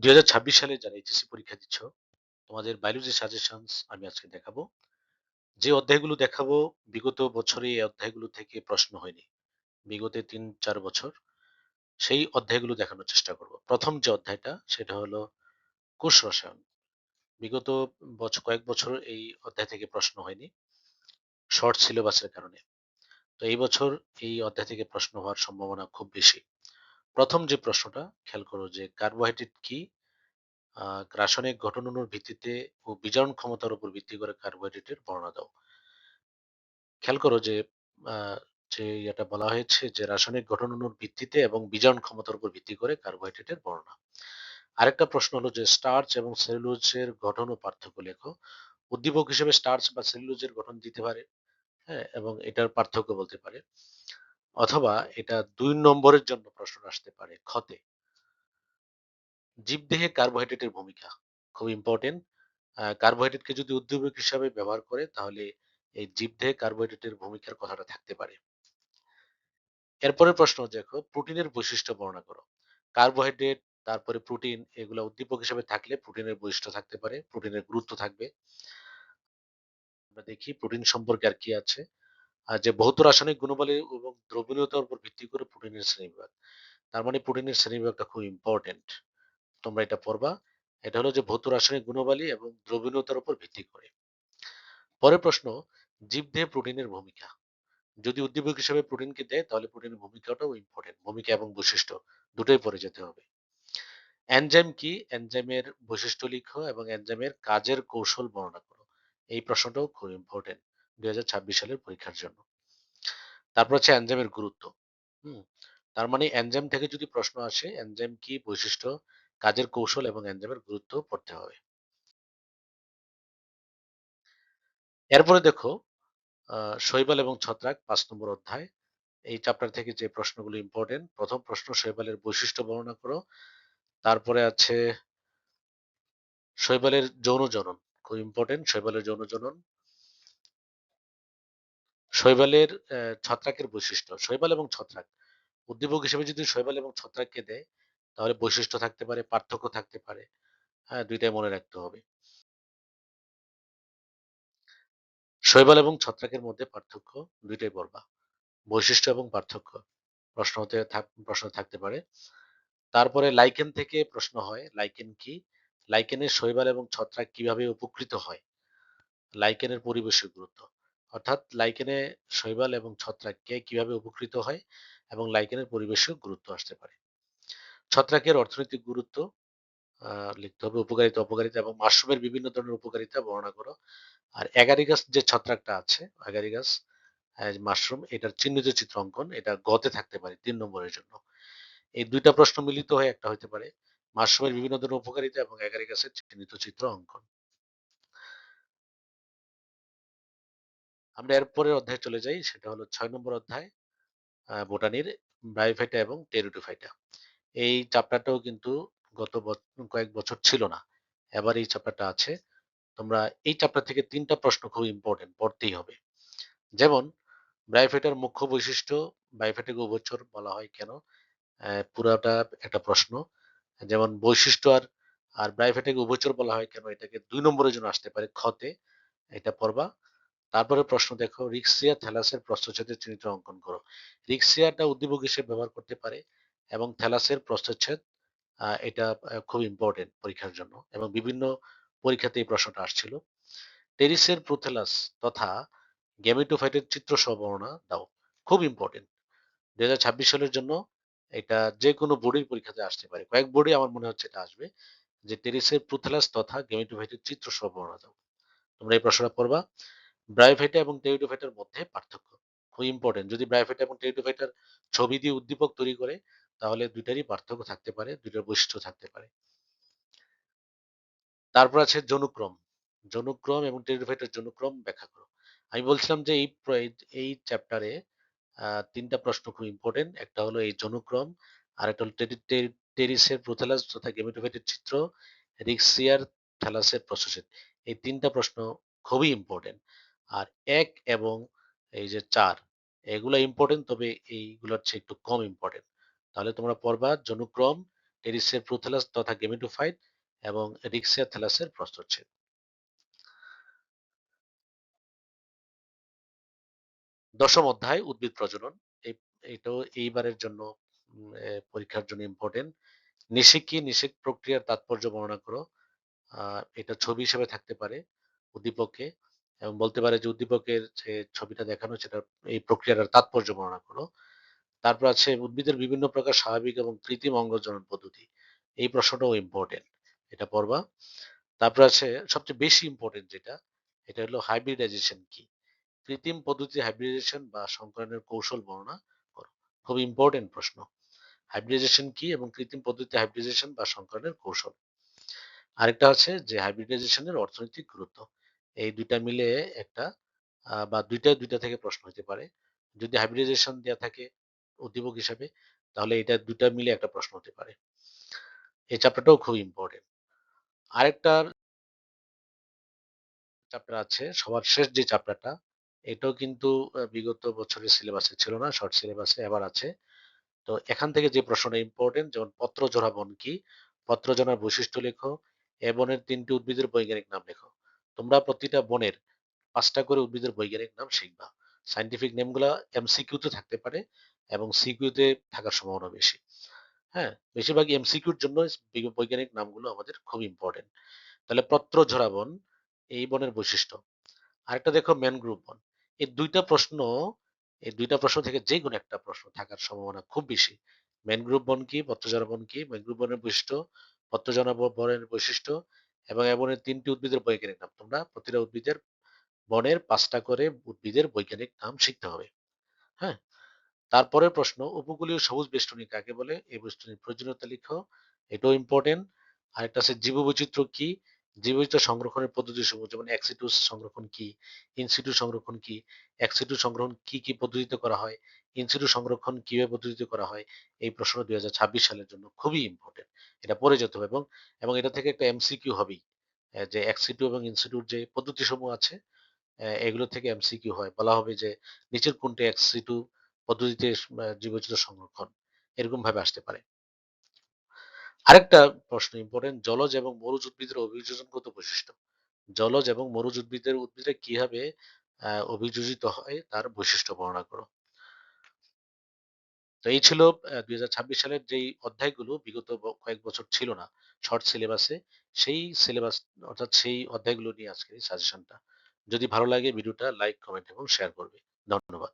2026 সালে যারা এইচএসসি পরীক্ষা দিচ্ছ, তোমাদের বায়োলজি সাজেশনস আমি আজকে দেখাবো। যে অধ্যায়গুলো দেখাবো বিগত বছরে এই অধ্যায়গুলো থেকে প্রশ্ন হয়নি। বিগত ৩-৪ বছর সেই অধ্যায়গুলো দেখানোর চেষ্টা করব। প্রথম যে অধ্যায়টা সেটা হলো কোষ রসায়ন। বিগত কয়েক বছর এই অধ্যায় থেকে প্রশ্ন হয়নি শর্ট সিলেবাসের কারণে। তো এই বছর এই অধ্যায় থেকে প্রশ্ন হওয়ার সম্ভাবনা খুব বেশি। প্রথম যে প্রশ্নটা খেয়াল করো যে কার্বোহাইড্রেট কি? রাসায়নিক গঠন অণুর ভিত্তিতে ও বিজারণ ক্ষমতার উপর ভিত্তি করে কার্বোহাইড্রেটের বর্ণনা দাও। খেয়াল করো যে যে এটা বলা হয়েছে যে রাসায়নিক গঠন অণুর ভিত্তিতে এবং বিজারণ ক্ষমতার উপর ভিত্তি করে কার্বোহাইড্রেটের বর্ণনা। আরেকটা প্রশ্ন হলো যে স্টার্চ এবং সেলুলোজের গঠন ও পার্থক্য লেখো। উদ্দীপক হিসেবে স্টার্চ বা সেলুলোজের গঠন দিতে পারে, হ্যাঁ, এবং এটার পার্থক্য বলতে পারে। অথবা এটা ২ নম্বরের জন্য প্রশ্ন আসতে পারে খতে। জীবদেহে কার্বোহাইড্রেটের ভূমিকা খুব ইম্পর্টেন্ট। কার্বোহাইড্রেটকে যদি উদ্দীপক হিসাবে ব্যবহার করে তাহলে এই জীবদেহে কার্বোহাইড্রেটের ভূমিকার কথাটা থাকতে পারে। এরপরের প্রশ্ন দেখো, প্রোটিনের বৈশিষ্ট্য বর্ণনা করো। কার্বোহাইড্রেট, তারপরে প্রোটিন, এগুলা উদ্দীপক হিসেবে থাকলে প্রোটিনের বৈশিষ্ট্য থাকতে পারে, প্রোটিনের গুরুত্ব থাকবে। আমরা দেখি প্রোটিন সম্পর্কে আর কি আছে। আর যে ভৌত রাসায়নিক গুণাবলী এবং দ্রবণীয়তার উপর ভিত্তি করে প্রোটিনের শ্রেণীবিভাগ। তার মানে প্রোটিনের শ্রেণীবিভাগটা খুব ইম্পর্টেন্ট। তোমরা এটা পড়বা। এটা হলো যে ভৌত রাসায়নিক গুণাবলী এবং দ্রবণীয়তার উপর ভিত্তি করে। পরের প্রশ্ন, জীবদেহে প্রোটিনের ভূমিকা। যদি উদ্দীপক হিসেবে প্রোটিনকে দেয় তাহলে প্রোটিনের ভূমিকাটাও ইম্পর্টেন্ট। ভূমিকা এবং বৈশিষ্ট্য দুটোই পড়ে যেতে হবে। এনজাইম কি? এনজাইমের বৈশিষ্ট্য লিখো এবং এনজাইমের কাজের কৌশল বর্ণনা করো। এই প্রশ্নটাও খুব ইম্পর্টেন্ট 2026 সালের পরীক্ষার জন্য। তারপর হচ্ছে এনজাইমের গুরুত্ব। হুম, তার মানে এনজাইম থেকে যদি প্রশ্ন আসে এনজাইম কি, বৈশিষ্ট্য, কাজের কৌশল এবং এনজাইমের গুরুত্ব পড়তে হবে। এরপরে দেখো শৈবাল এবং ছত্রাক ৫ নম্বর অধ্যায়। এই চ্যাপ্টার থেকে যে প্রশ্নগুলো ইম্পর্টেন্ট, প্রথম প্রশ্ন শৈবালের বৈশিষ্ট্য বর্ণনা করো। তারপরে আছে শৈবালের যৌন জনন, খুব ইম্পর্টেন্ট শৈবালের যৌন জনন। শৈবালের ছত্রাকের বৈশিষ্ট্য, শৈবাল এবং ছত্রাক উদ্দীপক হিসেবে যদি শৈবাল এবং ছত্রাককে দেয় তাহলে বৈশিষ্ট্য থাকতে পারে, পার্থক্য থাকতে পারে, হ্যাঁ, দুইটাই মনে রাখতে হবে। শৈবাল এবং ছত্রাকের মধ্যে পার্থক্য দুইটাই পড়বা, বৈশিষ্ট্য এবং পার্থক্য প্রশ্ন থাকতে পারে। তারপরে লাইকেন থেকে প্রশ্ন হয়, লাইকেন কি? লাইকেনের শৈবাল এবং ছত্রাক কিভাবে উপকৃত হয়, লাইকেনের পরিবেশের গুরুত্ব। অর্থাৎ লাইকেনে শৈবাল এবং ছত্রাককে কিভাবে উপকৃত হয় এবং লাইকেনের পরিবেশের গুরুত্ব আসতে পারে। ছত্রাকের অর্থনৈতিক গুরুত্ব লিখতে হবে, উপকারিতা অপকারিতা এবং মাশরুমের বিভিন্ন ধরনের উপকারিতা বর্ণনা করো। আর এগারিগাস যে ছত্রাকটা আছে, এগারিগাস মাশরুম, এটার চিহ্নিত চিত্র অঙ্কন, এটা গতে থাকতে পারে ৩ নম্বরের জন্য। এই দুইটা প্রশ্ন মিলিত হয়ে একটা হতে পারে মাশরুমের বিভিন্ন ধরনের উপকারিতা এবং এগারিগাসের চিহ্নিত চিত্র অঙ্কন। আমরা এরপরের অধ্যায়ে চলে যাই, সেটা হলো ৬ নম্বর অধ্যায়, বোটানির ব্রায়োফাইটা এবং টেরিডোফাইটা। এই চ্যাপ্টারটাও কিন্তু কয়েক বছর ছিল না, এবার এই চ্যাপ্টারটা আছে। তোমরা এই চ্যাপ্টার থেকে ৩টা প্রশ্ন খুব ইম্পর্টেন্ট, পড়তেই হবে। যেমন ব্রায়োফাইটার মুখ্য বৈশিষ্ট্য, ব্রায়োফাইটাকে উভচর বলা হয় কেন, পুরাটা একটা প্রশ্ন। যেমন বৈশিষ্ট্য আর ব্রায়োফাইটাকে উভচর বলা হয় কেন, এটাকে ২ নম্বরের জন্য আসতে পারে খতে, এটা পড়বা। তারপরে প্রশ্ন দেখো, রিক্সিয়া থ্যালাসের প্রস্থচ্ছেদের চিত্র অঙ্কন করো। রিক্সিয়াটা উদ্দীপক হিসেবে ব্যবহার করতে পারে এবং থ্যালাসের প্রস্থচ্ছেদ, এটা খুব ইম্পর্টেন্ট পরীক্ষার জন্য এবং বিভিন্ন পরীক্ষাতে এই প্রশ্নটা আসছিল। টেরিসের প্রোথেলাস তথা গ্যামেটোফাইটের চিত্র সহ বর্ণনা দাও, খুব ইম্পর্টেন্ট 2026 সালের জন্য। এটা যে কোনো বোর্ডের পরীক্ষাতে আসতে পারে, কয়েক বোর্ডে আমার মনে হচ্ছে এটা আসবে, যে টেরিসের প্রোথেলাস তথা গ্যামেটোফাইটের চিত্র সহ বর্ণনা দাও। তোমরা এই প্রশ্নটা পড়বা। ব্রায়োফাইটা এবং টেরিডোফাইটার মধ্যে পার্থক্য খুব ইম্পর্টেন্ট। যদি ব্রায়োফাইটা এবং টেরিডোফাইটার ছবি দিয়ে উদ্দীপক তৈরি করে তাহলে দুইটারই পার্থক্য থাকতে পারে, দুইটার বৈশিষ্ট্য থাকতে পারে। তারপর আছে যৌনক্রম, যৌনক্রম এবং টেরিডোফাইটার যৌনক্রম ব্যাখ্যা করো। আমি বলছিলাম যে এই চ্যাপ্টারে ৩টা প্রশ্ন খুব ইম্পর্টেন্ট। একটা হলো এই যৌনক্রম, আর একটা হলো টেরিসের প্রোথেলাস তথা গেমেটোফাইটের চিত্র, রিক্সিয়ার থ্যালাসের প্রসেসের। এই ৩টা প্রশ্ন খুবই ইম্পর্টেন্ট। আর ১ এবং এই যে ৪, এগুলা ইম্পর্টেন্ট, তবে এইগুলোর চেয়ে একটু কম ইম্পর্টেন্ট। তাহলে তোমরা পড়বা যৌনক্রম টেরিসের প্রোথেলাস তথা গেমেটোফাইট এবং রিক্সিয়া থ্যালাসের প্রস্থচ্ছেদ। দশম অধ্যায় উদ্ভিদ প্রজনন। এটাও এইবারের জন্য পরীক্ষার জন্য ইম্পর্টেন্ট। নিষেক কি? নিষেক প্রক্রিয়ার তাৎপর্য বর্ণনা করো। এটা ছবি হিসেবে থাকতে পারে উদ্দীপকে, এবং বলতে পারে যে উদ্দীপকের যে ছবিটা দেখানো সেটা এই প্রক্রিয়াটার তাৎপর্য বর্ণনা করো। তারপর আছে উদ্ভিদের বিভিন্ন প্রকার স্বাভাবিক এবং কৃত্রিম অঙ্গজনন পদ্ধতি। এই প্রশ্নটাও ইম্পর্টেন্ট, এটা পড়বা। তারপর আছে সবচেয়ে বেশি ইম্পর্টেন্ট যেটা, এটা হলো হাইব্রিডাইজেশন কি? কৃত্রিম পদ্ধতি হাইব্রিডাইজেশন বা সংকরণের কৌশল বর্ণনা করো। খুব ইম্পর্টেন্ট প্রশ্ন। হাইব্রিডাইজেশন কি এবং কৃত্রিম পদ্ধতি হাইব্রিডাইজেশন বা সংকরণের কৌশল। আরেকটা আছে যে হাইব্রিডাইজেশনের অর্থনৈতিক গুরুত্ব। এই দুইটা মিলে একটা বা দুইটা থেকে প্রশ্ন হতে পারে। যদি হাইব্রিডাইজেশন দেওয়া থাকে উদ্দীপক হিসাবে, তাহলে এটা দুইটা মিলে একটা প্রশ্ন হতে পারে। এই চ্যাপ্টারটাও খুব ইম্পর্টেন্ট। আরেকটা চ্যাপ্টার আছে সবার শেষ যে চ্যাপ্টারটা, এটাও কিন্তু বিগত বছরের সিলেবাসে ছিল না, শর্ট সিলেবাসে এবার আছে। তো এখান থেকে যে প্রশ্নটা ইম্পর্টেন্ট, যেমন পত্রজোড়া বন কি? পত্রজোড়ার বৈশিষ্ট্য লেখো। এ বনের 3টি উদ্ভিদের বৈজ্ঞানিক নাম লেখো। তোমরা প্রতিটা বনের 5টা করে উদ্ভিদের বৈজ্ঞানিক নাম শিখবা। সায়েন্টিফিক নেমগুলা এমসিকিউ তে থাকতে পারে এবং সিকিউ তে থাকার সম্ভাবনা বেশি। হ্যাঁ, বেশিরভাগ এমসিকিউর জন্য বৈজ্ঞানিক নামগুলো আমাদের খুব ইম্পর্টেন্ট। তাহলে পত্রঝরা বন, এই বনের বৈশিষ্ট্য। আরেকটা দেখো ম্যানগ্রোভ বন। এই দুইটা প্রশ্ন এই দুইটা প্রশ্ন থেকে যে কোনো একটা প্রশ্ন থাকার সম্ভাবনা খুব বেশি। ম্যানগ্রোভ বন কি? পত্রজরা বন কি? ম্যানগ্রোভ বনের বৈশিষ্ট্য, পত্রজরা বনের বৈশিষ্ট্য এবং এ বনের 3টি উদ্ভিদের বৈজ্ঞানিক নাম। তোমরা প্রতিটা উদ্ভিদের বনের 5টা করে উদ্ভিদের বৈজ্ঞানিক নাম শিখতে হবে। হ্যাঁ, তারপরের প্রশ্ন, উপকূলীয় সবুজ বেষ্টনী কাকে বলে? এই বেষ্টনীর প্রয়োজনীয়তা লিখো। এটাও ইম্পর্টেন্ট। আরেকটা আছে জীববৈচিত্র্য কি? জীববৈচিত্র্য সংরক্ষণের পদ্ধতি সমূহ, যেমন এক্সিটু সংরক্ষণ কি, ইনসিটু সংরক্ষণ কি, এক্সিটু সংরক্ষণ কি কি পদ্ধতিতে করা হয়, ইনসিটু সংরক্ষণ কিভাবে পদ্ধতিতে করা হয়। এই প্রশ্ন 2026 সালের জন্য খুবই ইম্পর্টেন্ট, এটা পড়ে যেতে হবে। এবং এবং এটা থেকে একটা এমসিকিউ হবেই, যে এক্সিটু এবং ইনসিটুর যে পদ্ধতি সমূহ আছে এগুলো থেকে এমসিকিউ হয়, বলা হবে যে নিচের কোনটি এক্স সিটু পদ্ধতিতে জীববৈচিত্র্য সংরক্ষণ, এরকম ভাবে আসতে পারে। আরেকটা প্রশ্ন ইম্পর্টেন্ট, জলজ এবং মরুজ উদ্ভিদের অভিযোজনগত বৈশিষ্ট্য। জলজ এবং মরুজ উদ্ভিদে কিভাবে অভিযোজিত হয় তার বৈশিষ্ট্য বর্ণনা করো। তো এই ছিল 2026 সালের যেই অধ্যায়গুলো বিগত কয়েক বছর ছিল না শর্ট সিলেবাসে, সেই সিলেবাস অর্থাৎ সেই অধ্যায়গুলো নিয়ে আজকের এই সাজেশনটা। যদি ভালো লাগে ভিডিওটা লাইক, কমেন্ট এবং শেয়ার করবে। ধন্যবাদ।